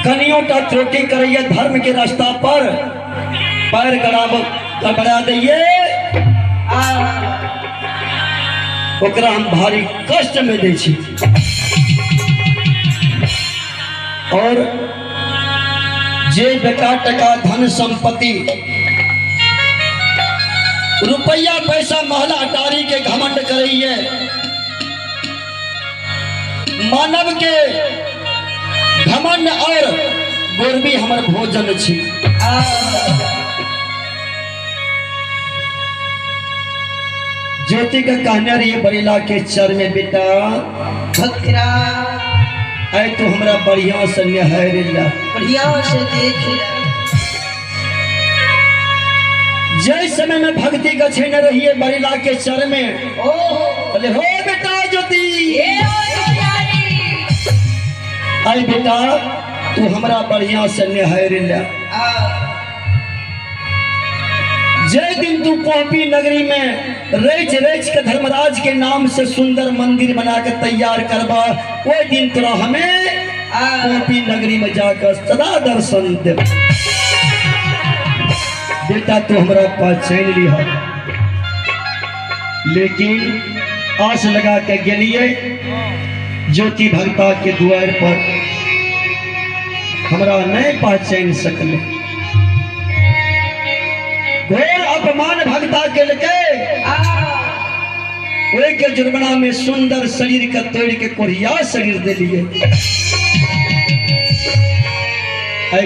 कनियों का त्रुटि करिए धर्म के रास्ता पर पैर गड़बड़ा दिए ओकरा हम भारी कष्ट में दे छी। और जे बेकार टका धन संपत्ति रुपया पैसा महला अटारी के घमंड करइए मानव के घमंड और गोरबी हमर भोजन छी। ज्योति का कहना रही बरेला के चर में बेटा भक्तरा आए तो हमरा बढ़िया से निहार ला बढ़िया से देख जय समय में भक्ति का छेन रही है बरेला के चर में। बोले हो बेटा ज्योति आई बेटा तू हमरा बढ़िया से निहार ला। जय दिन तू पोपी नगरी में रेच रेच के धर्मराज के नाम से सुंदर मंदिर बना के तैयार करबा वो दिन तोरा हमें पोपी नगरी में जाकर सदा दर्शन दे। बेटा तू हमरा पास चैन लिहा लेकिन आस लगा के गेलिए ज्योति भक्ता के द्वार पर हमरा नहीं पहचान सकले। घोर अपमान भक्ता के लेके के जुर्मना में सुंदर शरीर का तोड़ के कोरिया शरीर दे लिए।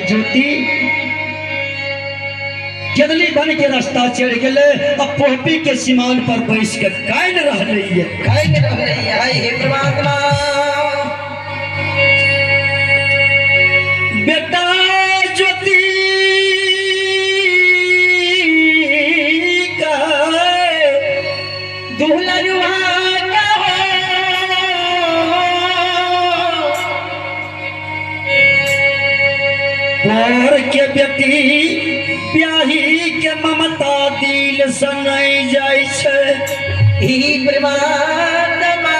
ज्योति केदली बन के रास्ता चढ़ गए अब पोपी के सीमान पर बैस के कायन रह रही है। हे परमात्मा बेटा ज्योति और के बेटी ब्याही के ममता दिल सनई जाय छे। ही परमात्मा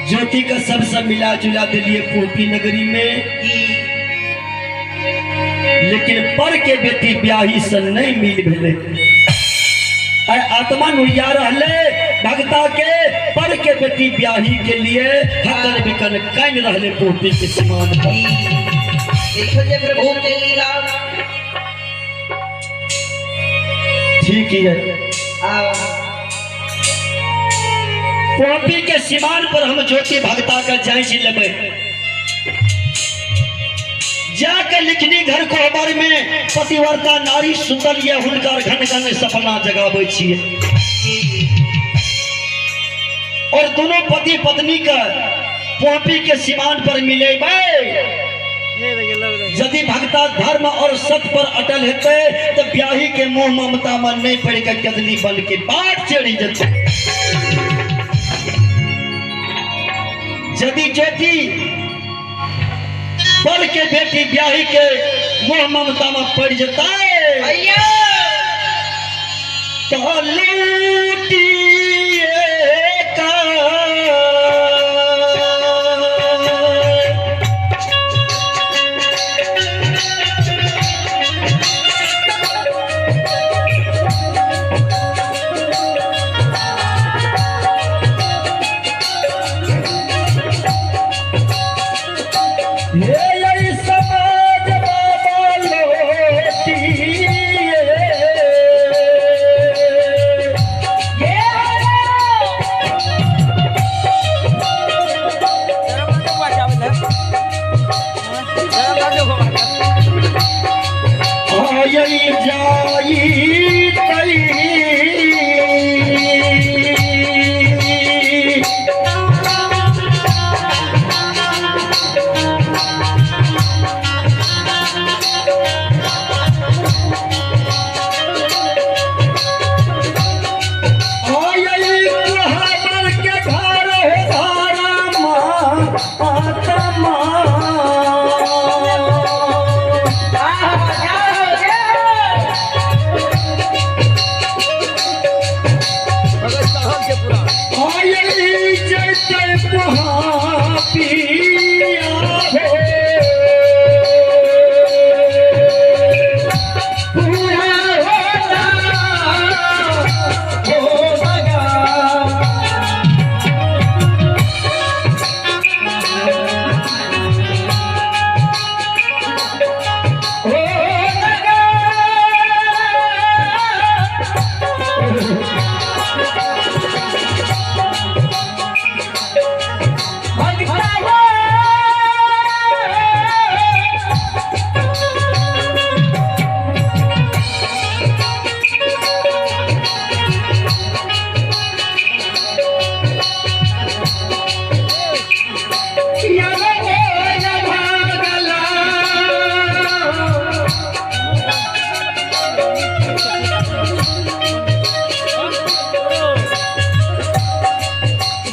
ज्योति का सब मिला जुला दिलिए पोपी नगरी में लेकिन पर के बेटी ब्याही से नहीं मिल भेले। आत्मा नुरिया रहले भगता के पर के बेटी ब्याही के लिए हकन बिकन कान रहले पोपी के समान देखो जे प्रभु के लीला ठीक है। पोपी के सीमान पर हम ज्योति भगता का जांच लेबे जाके लिखनी घर को हमारे में पतिव्रता नारी सुंदर ये हुनकर घन घन सपना जगावे छिए और दोनों पति पत्नी का पोपी के सीमान पर मिलेबे। यदि भक्ता धर्म और सत्य पर अटल हेते तो ब्याही के मोह ममता में नहीं पड़ के केदली बन के बाट चढ़ी जते। यदि ज्योति पर के बेटी ब्याही के मोह ममता में पड़ जाता है तो लूटिए का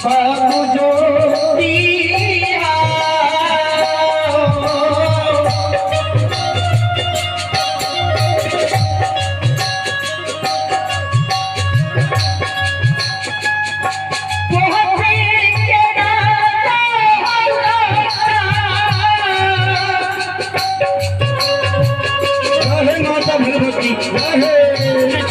सब जो दिया जय माता भगवती जय।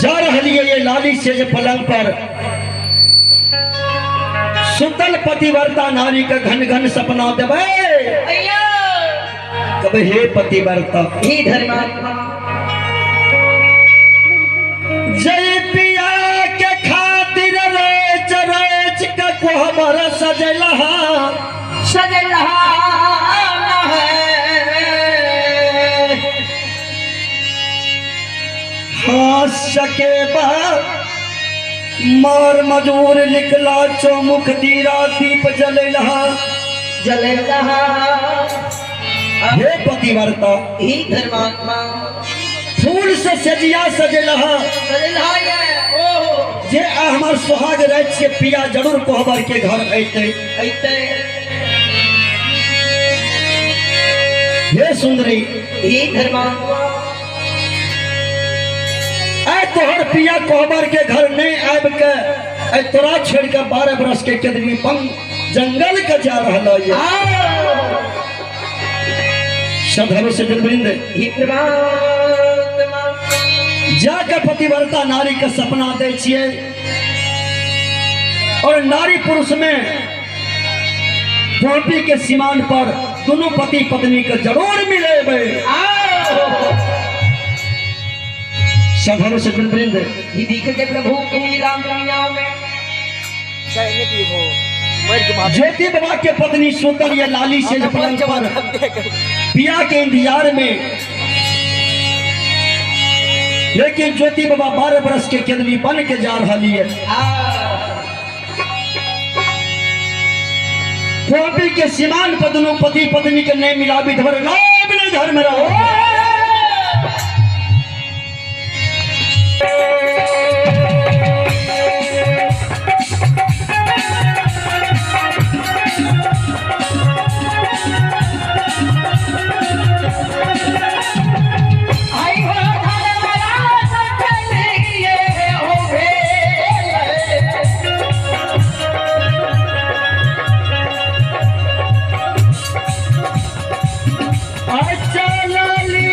जा रही है ये लाली से जे पलंग पर सुतल पतिव्रता नारी का घन घन सपना देवे कब हे पतिव्रता ही धर्मात्मा जय पिया के खातिर रेच रेच का कोहबर सजलहा सजलहा हास सके मार मजूर निकला चौमुख दीरा दीप जले रहा जले रहा हे पतिव्रता ही धर्मात्मा फूल से सजिया सजे रहा सजलहा ओ जे हमार सुहाग रात से पिया जरूर कोहबर के घर अइते ऐते हे सुंदरी ही धर्मात्मा ऐ तोहर पिया कोहबर के घर नहीं आब के ऐ तोरा छोड़ के 12 बरस के केदरी पंग जंगल के जा रहा ये श्रद्धा से जलवृंद ही धर्मात्मा जाके पतिव्रता नारी का सपना दे छिए और नारी पुरुष में द्रौपदी के सीमान पर दोनों पति पत्नी के जरूर मिले सभा से वृंद ही दिखते प्रभु की राम दुनिया में ज्योति बाबा के पत्नी सुतल ये लाली से पलंग पर पिया के इंतजार में लेकिन ज्योति बाबा 12 बरस के केदली बन के जा रही है द्रौपदी के सीमान पर दोनों पति पत्नी के नहीं मिला भी धर घर में रहो चली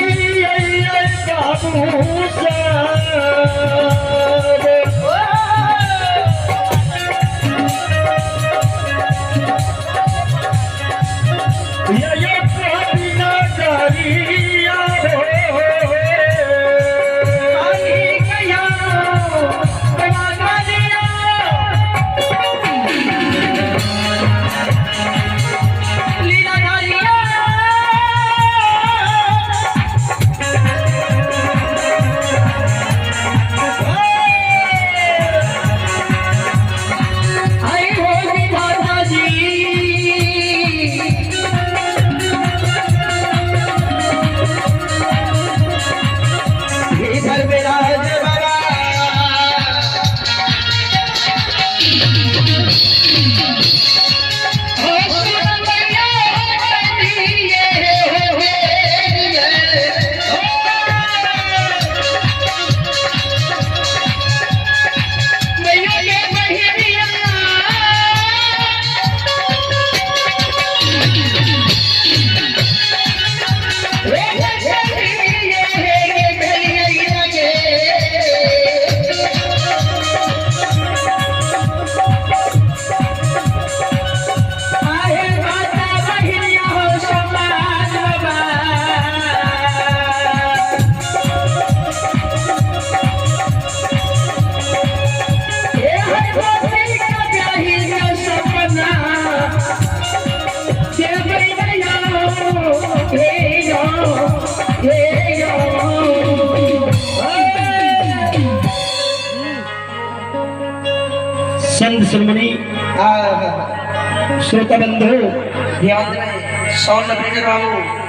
संत सुनमणि श्रोता बंधु ध्यान दें 190 बाबू